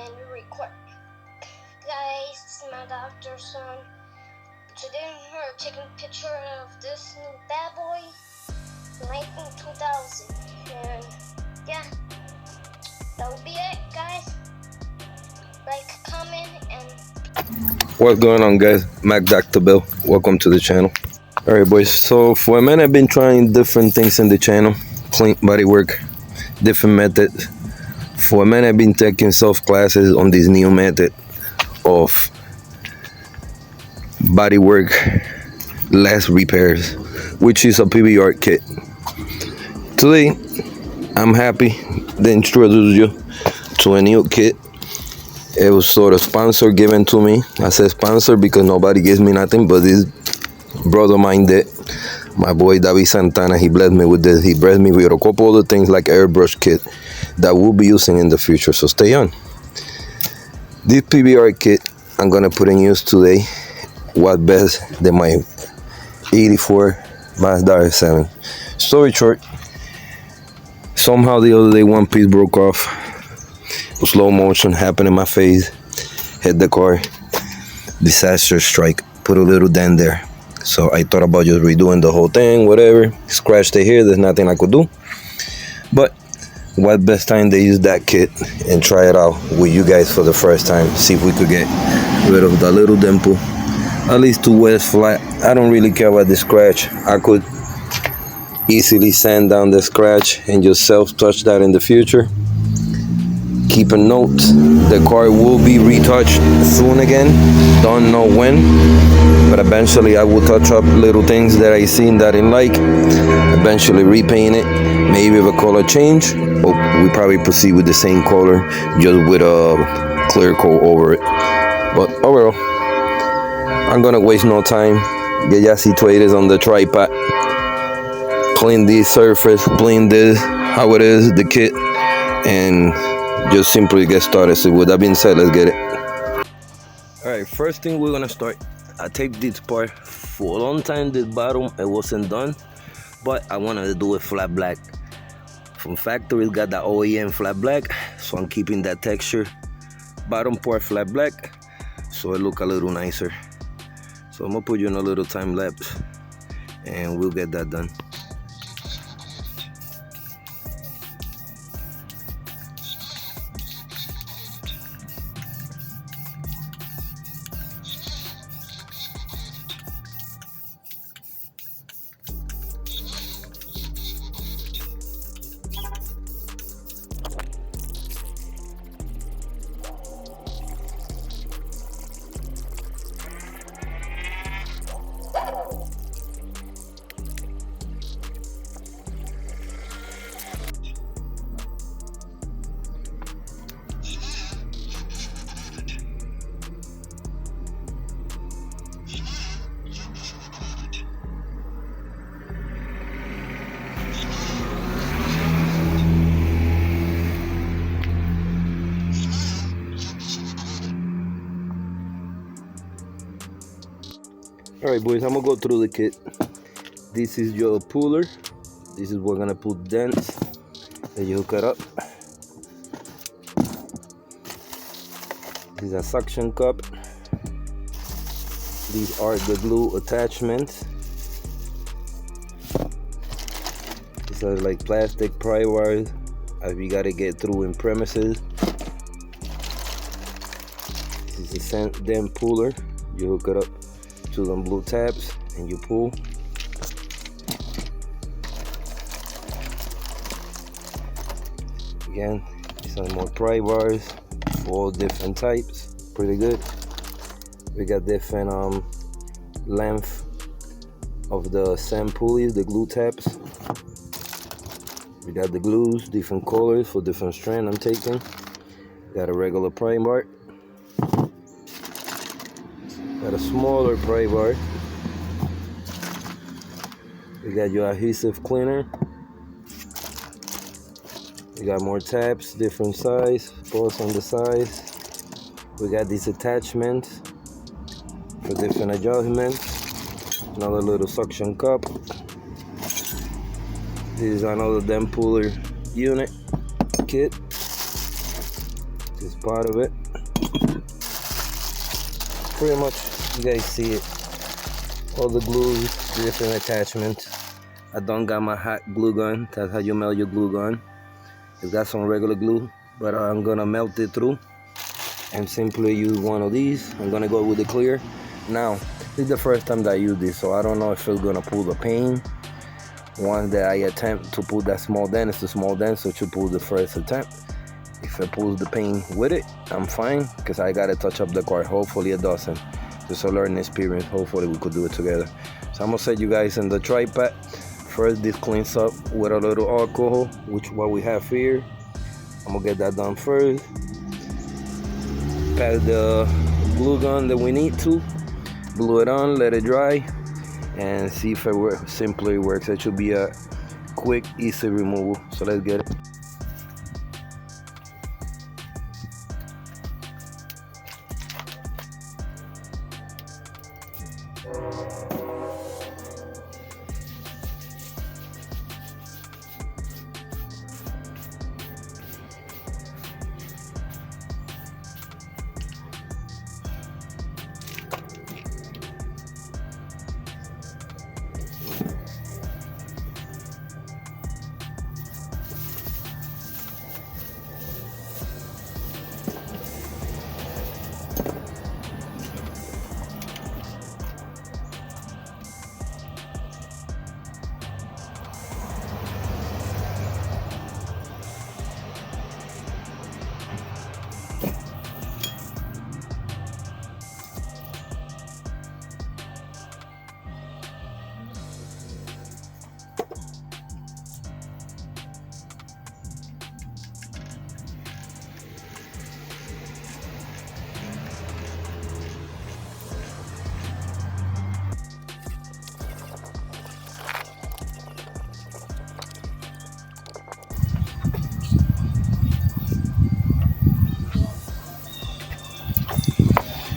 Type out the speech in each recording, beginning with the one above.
and record. Guys, this is my doctor's son. Today we're taking a picture of this new bad boy, 2000. And yeah, that will be it, guys. Like, comment, and What's going on, guys? Mac Dr. Bill. Welcome to the channel. Alright, boys. So for a minute, I've been trying different things in the channel. Clean body work, different methods. For a minute, I've been taking self classes on this new method of body work, less repairs, which is a PBR kit. Today, I'm happy to introduce you to a new kit. It was sort of sponsor given to me. I said sponsor because nobody gives me nothing, but this brother of mine did. My boy David Santana, he blessed me with this. He blessed me with a couple other things like airbrush kit that we'll be using in the future, so stay on. This PBR kit I'm gonna put in use today was best than my 84 Mazda rx7. Story short, somehow the other day one piece broke off. Slow motion happened in my face, hit the car, disaster strike, put a little dent there. So I thought about just redoing the whole thing, whatever, scratched it here, there's nothing I could do. But what best time to use that kit and try it out with you guys for the first time, see if we could get rid of the little dimple, at least to where it's flat. I don't really care about the scratch. I could easily sand down the scratch and just self-touch that in the future. Keep a note, the car will be retouched soon again. Don't know when, but eventually I will touch up little things that I seen that I didn't like. Eventually repaint it, maybe with a color change, or we probably proceed with the same color, just with a clear coat over it. But overall, I'm gonna waste no time. Get ya situated on the tripod. Clean this surface, clean this, how it is, the kit, and just simply get started. So with that being said, let's get it. Alright, first thing we're gonna start, I taped this part. For a long time this bottom it wasn't done, but I wanted to do it flat black. From factory it's got that OEM flat black, so I'm keeping that texture. Bottom part flat black, so it look a little nicer. So I'm gonna put you in a little time lapse and we'll get that done. Alright, boys, I'm gonna go through the kit. This is your puller. This is where we're gonna put dents and you hook it up. This is a suction cup. These are the glue attachments. These are like plastic pry wires as we gotta get through in premises. This is a dent puller. You hook it up to them blue tabs and you pull. Again, some more pry bars, all different types, pretty good. We got different length of the sand pulleys, the glue tabs. We got the glues, different colors for different strand I'm taking. Got a regular pry bar. Got a smaller pry bar. We got your adhesive cleaner. We got more tabs, different size, both on the size. We got these attachments for different adjustments. Another little suction cup. This is another dent puller unit kit. This part of it. Pretty much, you guys see it. All the glues, different attachments. I don't got my hot glue gun. That's how you melt your glue gun. It's got some regular glue, but I'm gonna melt it through and simply use one of these. I'm gonna go with the clear. Now, this is the first time that I use this, so I don't know if it's gonna pull the paint. Once that I attempt to pull that small dent, it's a small dent, so to pull the first attempt. If it pulls the paint with it, I'm fine, because I gotta touch up the car. Hopefully it doesn't. Just a learning experience. Hopefully we could do it together. So I'm gonna set you guys in the tripod. First, this cleans up with a little alcohol, which what we have here. I'm gonna get that done first. Pass the glue gun that we need to. Glue it on, let it dry, and see if it simply works. It should be a quick, easy removal. So let's get it.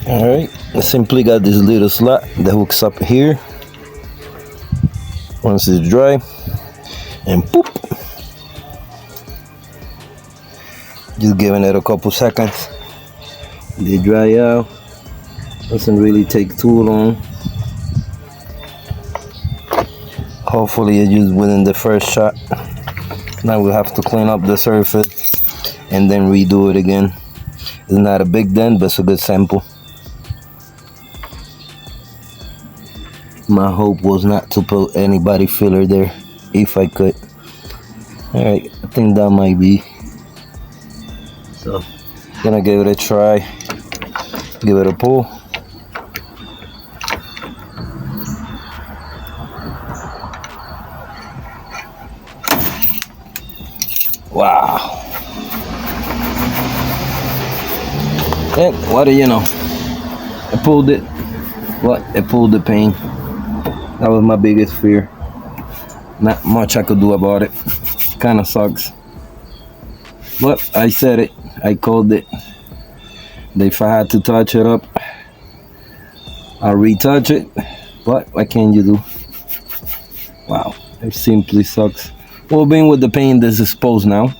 Alright, I simply got this little slot that hooks up here. Once it's dry, and poop. Just giving it a couple seconds. They dry out. Doesn't really take too long. Hopefully it's just within the first shot. Now we have to clean up the surface and then redo it again. It's not a big dent, but it's a good sample. My hope was not to put any body filler there, if I could. Alright, I think that might be. So, gonna give it a try. Give it a pull. Wow. And what do you know? I pulled it. What? I pulled the paint. That was my biggest fear. Not much I could do about it. Kinda sucks. But I said it. I called it. If I had to touch it up, I'll retouch it. But what can you do? Wow. It simply sucks. Well, being with the paint that's exposed now,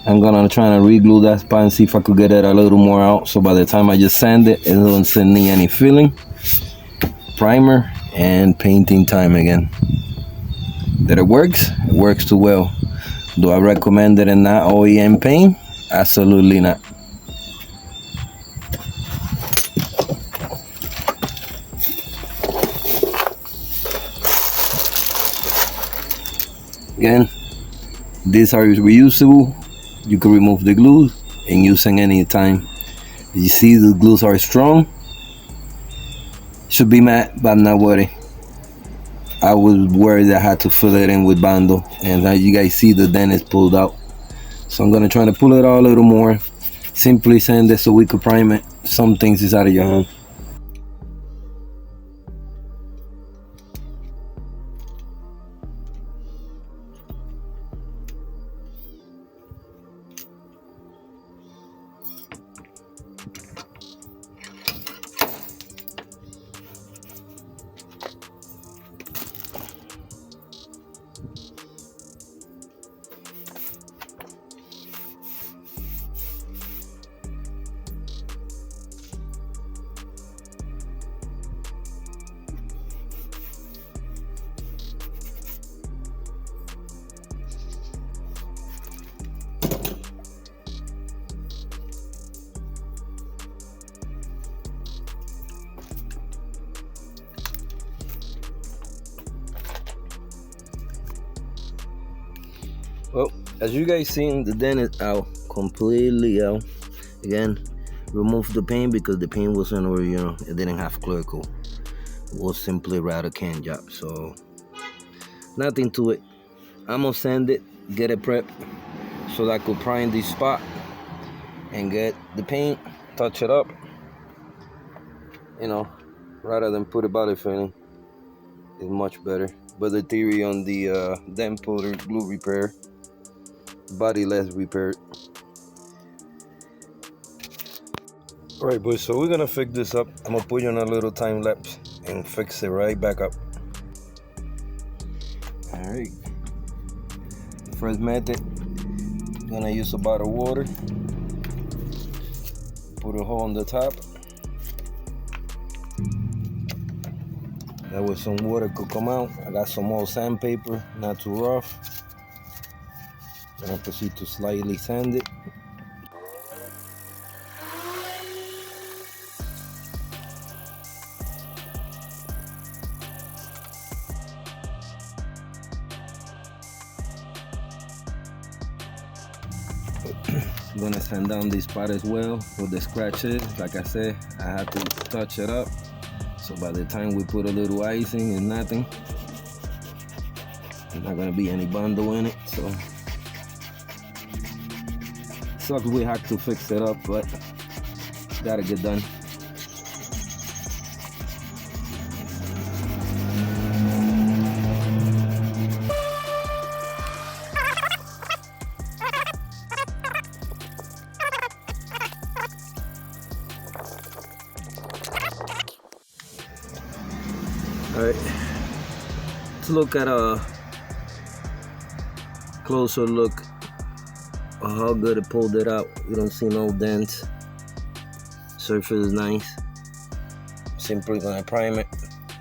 I'm gonna try to re-glue that spot and see if I could get it a little more out. So by the time I just sand it, it doesn't send me any feeling. Primer and painting time again. That it works? It works too well. Do I recommend it in not OEM paint? Absolutely not. Again, these are reusable. You can remove the glue and use them any time. You see the glues are strong. Should be matte, but I'm not worried. I was worried I had to fill it in with Bando, and now you guys see the dent is pulled out. So I'm gonna try to pull it out a little more. Simply sand it so we could prime it. Some things is out of your hand. As you guys seen, the dent is out, completely out. Again, remove the paint because the paint wasn't original. It didn't have clear coat. It was simply rather can job. So nothing to it. I'm gonna sand it, get it prepped so that I could prime this spot and get the paint, touch it up. You know, rather than put a body filling, is much better. But the theory on the dent powder glue repair, body less repaired. Alright boys, so we're gonna fix this up. I'm gonna put you on a little time lapse and fix it right back up. Alright. First method, gonna use a bottle of water. Put a hole on the top. That way some water could come out. I got some old sandpaper, not too rough. I'm gonna proceed to slightly sand it. I'm gonna sand down this spot as well with the scratches. Like I said, I had to touch it up. So by the time we put a little icing, it's nothing. There's not gonna be any bundle in it, so. Sucks we have to fix it up, but it's gotta get done. Alright, let's look at a closer look of how good it pulled it out. You don't see no dents. Surface is nice. Simply gonna prime it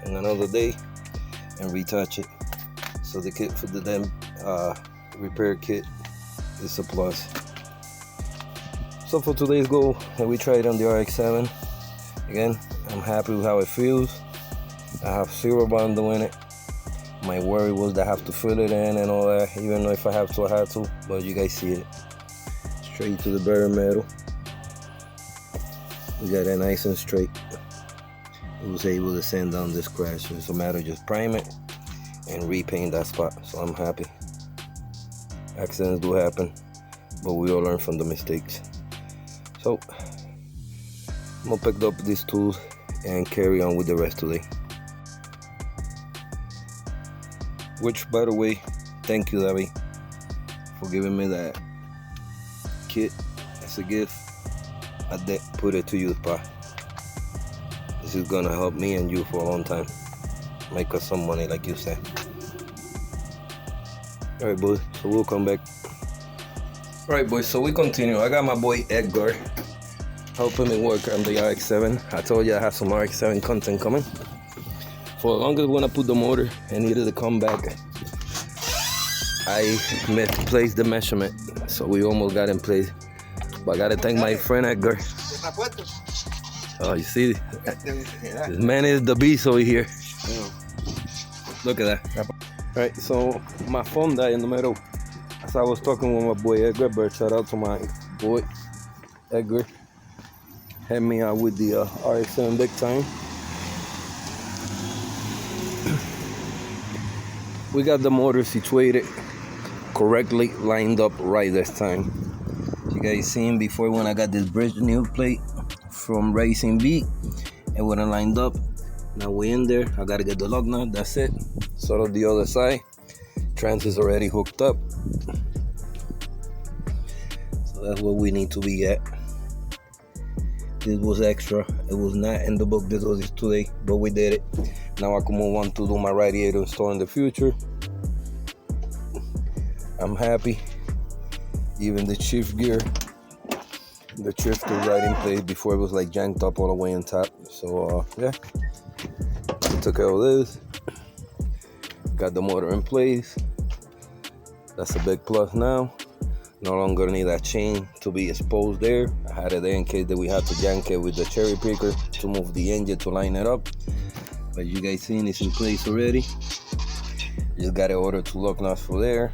in another day and retouch it. So the kit for the dent repair kit is a plus. So for today's goal, we tried on the RX7. Again, I'm happy with how it feels. I have 0 bundle in it. My worry was that I have to fill it in and all that. Even though if I have to, I had to. But you guys see it. Straight to the bare metal. We got it nice and straight. I was able to sand down this crash. So it's a matter of just prime it and repaint that spot. So I'm happy. Accidents do happen, but we all learn from the mistakes. So I'm gonna pick up these tools and carry on with the rest today. Which, by the way, thank you, Larry, for giving me that kit as a gift. I did put it to use, pa. This is gonna help me and you for a long time. Make us some money, like you said. Alright, boys, so we'll come back. Alright, boys, so we continue. I got my boy Edgar helping me work on the RX7. I told you I have some RX7 content coming. For as long as when I put the motor and needed to come back, I misplaced the measurement, so we almost got in place. But I gotta thank my friend Edgar. Oh, you see, this man is the beast over here. Look at that. Alright, so my phone died in the middle. As I was talking with my boy Edgar, but shout out to my boy Edgar. Helped me out with the RX7 big time. We got the motor situated correctly, lined up right this time. You guys seen before when I got this bridge new plate from Racing B, it wasn't lined up. Now we in there. I gotta get the lug nut. That's it. Sort of the other side. Trans is already hooked up, so that's where we need to be at. This was extra. It was not in the book. This was today, but we did it. Now I can move on to do my radiator install in the future. I'm happy. Even the shift gear, the shift is right in place. Before it was like janked up all the way on top. So yeah, we took care of this. Got the motor in place. That's a big plus now. No longer need that chain to be exposed there. I had it there in case that we had to jank it with the cherry picker to move the engine to line it up. But you guys seen it's in place already. Just got to order 2 lug nuts for there.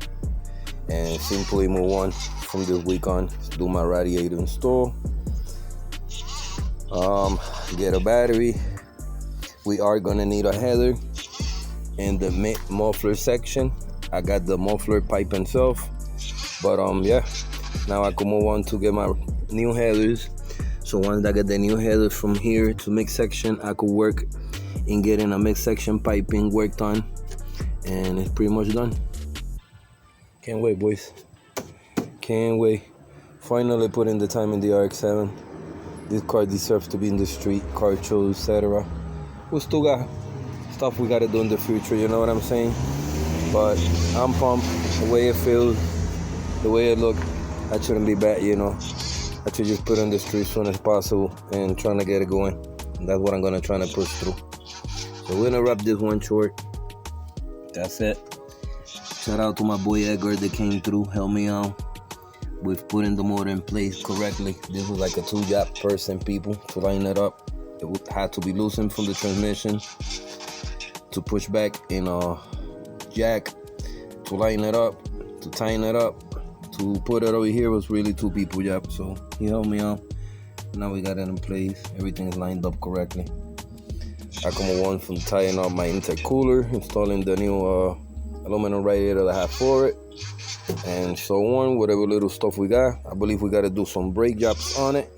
and simply move on from this week on. Do my radiator install, get a battery. We are gonna need a header in the mid muffler section. I got the muffler pipe itself, but yeah, now I can move on to get my new headers. So once I get the new headers from here to mix section, I could work in getting a mix section piping worked on, and it's pretty much done. Can't wait, boys. Can't wait. Finally put in the time in the RX7. This car deserves to be in the street, car shows, etc. We still got stuff we gotta do in the future, you know what I'm saying? But I'm pumped. The way it feels, the way it looks, I shouldn't be bad, you know. I should just put it in the street as soon as possible and trying to get it going. And that's what I'm gonna try to push through. So we're gonna wrap this one short. That's it. Shout out to my boy Edgar that came through, helped me out with putting the motor in place correctly. This was like a 2-job person, people, to line it up. It had to be loosened from the transmission to push back in a jack, to line it up, to tighten it up, to put it over here was really 2 people job. So he helped me out. Now we got it in place. Everything is lined up correctly. I come on from tying up my intercooler, installing the new aluminum radiator that I have for it, and so on. Whatever little stuff we got, I believe we got to do some brake jobs on it.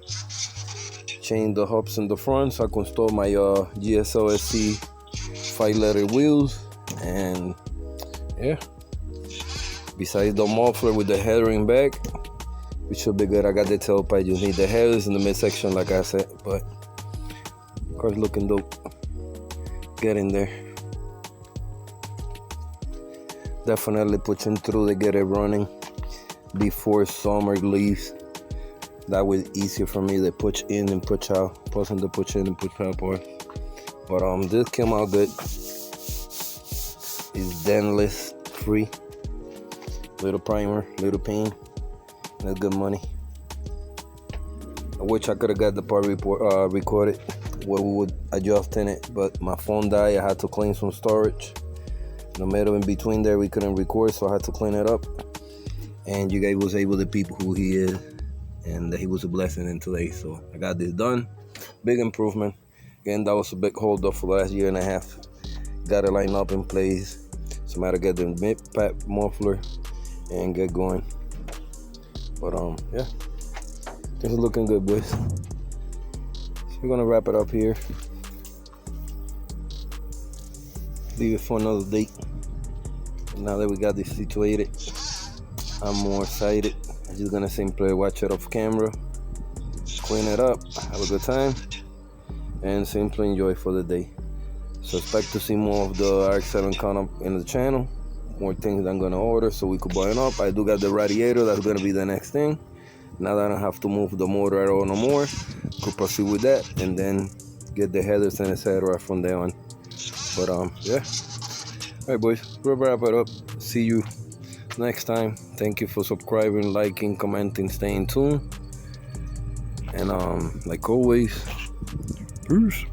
Change the hubs in the front so I can install my GSLSC 5-letter wheels, and yeah. Besides the muffler with the header in back, which should be good. I got the tailpipe. You need the headers in the midsection, like I said, but car's looking dope. Get in there. Definitely pushing through to get it running before summer leaves. That was easier for me to push in and push out, pushing the push in and push out part. But this came out good. It's dentless, free. Little primer, little paint. That's good money. I wish I could have got the part recorded where we would adjust in it, but my phone died. I had to clean some storage. In the middle in between there, we couldn't record, so I had to clean it up. And you guys was able to peep who he is, and that he was a blessing in today. So I got this done. Big improvement. Again, that was a big hold up for the last year and a half. Got it lined up in place. So I had to get the mid-pack muffler and get going. But yeah, this is looking good, boys. So we're gonna wrap it up here. Leave it for another date. Now that we got this situated, I'm more excited. I'm just gonna simply watch it off camera, clean it up, have a good time, and simply enjoy for the day. So expect to see more of the RX7 come up in the channel. More things I'm gonna order so we could buy it up. I do got the radiator, that's gonna be the next thing. Now that I don't have to move the motor at all no more, could proceed with that and then get the headers and etc. from there on. But yeah. Alright, boys, we'll wrap it up. See you next time. Thank you for subscribing, liking, commenting, staying tuned. And like always, peace.